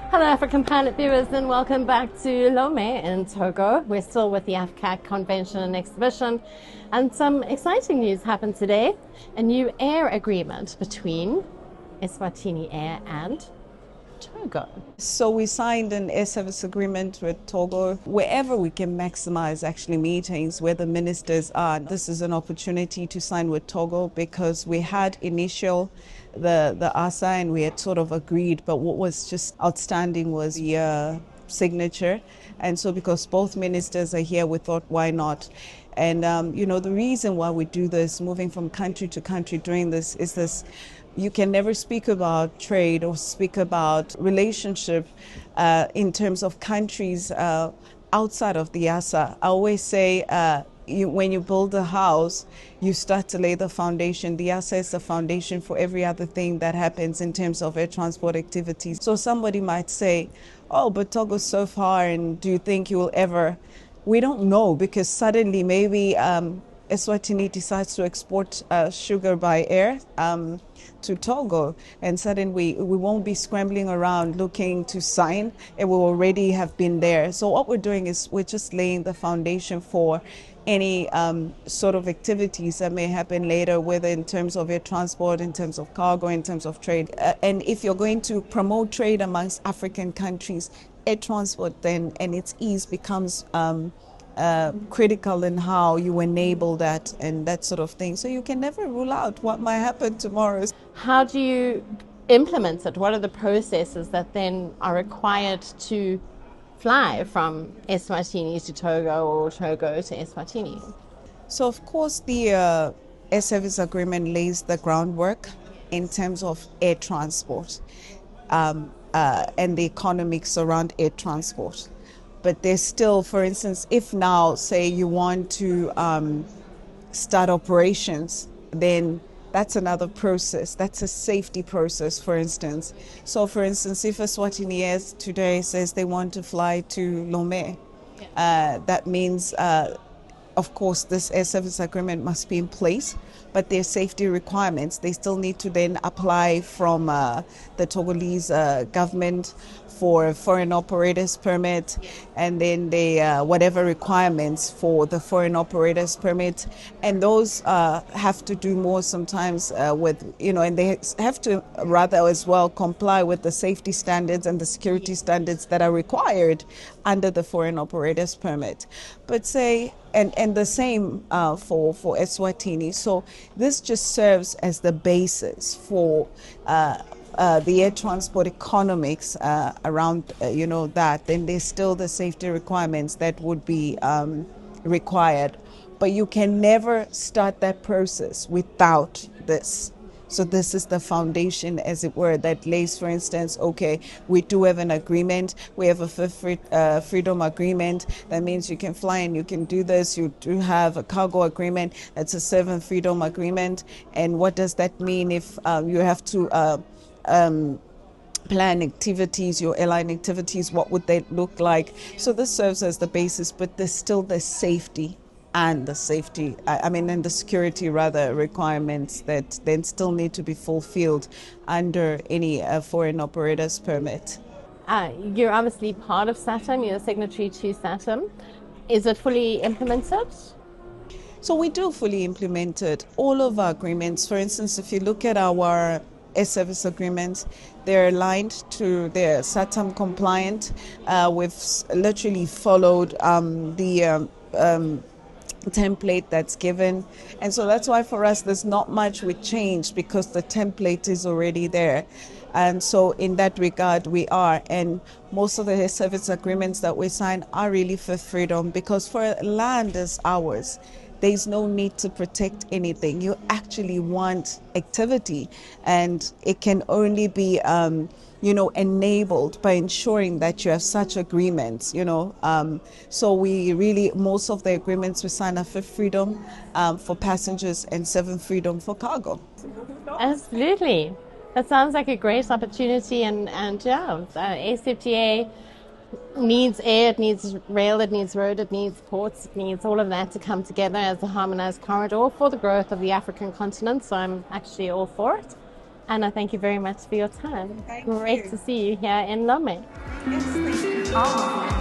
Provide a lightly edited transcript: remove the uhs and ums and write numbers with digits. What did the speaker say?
Hello African Pilot viewers and welcome back to Lomé in Togo. We're still with the AFCAC convention and exhibition, and some exciting news happened today. A new air agreement between Eswatini Air and Togo. So we signed an air service agreement with Togo wherever we can maximize actually meetings where the ministers are. This is an opportunity to sign with Togo because we had the ASA and we had sort of agreed, but what was just outstanding was the signature. And so because both ministers are here, we thought, why not? And, the reason why we do this, moving from country to country doing this, is this. You can never speak about trade or speak about relationship in terms of countries outside of the ASA. I always say when you build a house, you start to lay the foundation. The ASA is the foundation for every other thing that happens in terms of air transport activities. So somebody might say, oh, but Togo's so far, and do you think you will ever? We don't know, because suddenly maybe Eswatini decides to export sugar by air to Togo, and suddenly we won't be scrambling around looking to sign. It will already have been there. So what we're doing is we're just laying the foundation for any sort of activities that may happen later, whether in terms of air transport, in terms of cargo, in terms of trade. And if you're going to promote trade amongst African countries, air transport then and its ease becomes critical in how you enable that and that sort of thing. So you can never rule out what might happen tomorrow. How do you implement it? What are the processes that then are required to fly from Eswatini to Togo or Togo to Eswatini? So of course the air service agreement lays the groundwork in terms of air transport and the economics around air transport. But there's still, for instance, if now, say, you want to start operations, then that's another process. That's a safety process, for instance. So, for instance, if Eswatini Air today says they want to fly to Lomé, that means, of course, this air service agreement must be in place, but their safety requirements, they still need to then apply from the Togolese government for a foreign operators permit, and then they whatever requirements for the foreign operators permit, and those have to do more sometimes with, and they have to rather as well comply with the safety standards and the security standards that are required under the foreign operators permit. But say, and the same for Eswatini. So this just serves as the basis for the air transport economics around, that. Then there's still the safety requirements that would be required. But you can never start that process without this. So this is the foundation, as it were, that lays, for instance, okay, we do have an agreement. We have a fifth freedom agreement. That means you can fly and you can do this. You do have a cargo agreement. That's a seventh freedom agreement. And what does that mean if you have to plan activities, your airline activities? What would they look like? So this serves as the basis, but there's still the safety and the security requirements that then still need to be fulfilled under any foreign operator's permit. You're obviously part of SAATM, you're a signatory to SAATM. Is it fully implemented? So we do fully implement it. All of our agreements, for instance, if you look at our air service agreements, they're aligned to, they're SAATM compliant. We've literally followed the template that's given, and so that's why for us there's not much we change, because the template is already there. And so in that regard we are, and most of the air service agreements that we sign are really for freedom, because for land as ours, there's no need to protect anything. You actually want activity, and it can only be enabled by ensuring that you have such agreements, So we really, most of the agreements we sign are for freedom for passengers and seventh freedom for cargo. Absolutely. That sounds like a great opportunity, and ACFTA needs air, it needs rail, it needs road, it needs ports, it needs all of that to come together as a harmonized corridor for the growth of the African continent. So I'm actually all for it. Anna, thank you very much for your time. Thank Great you. to see you here in Lomé. Yes, thank you.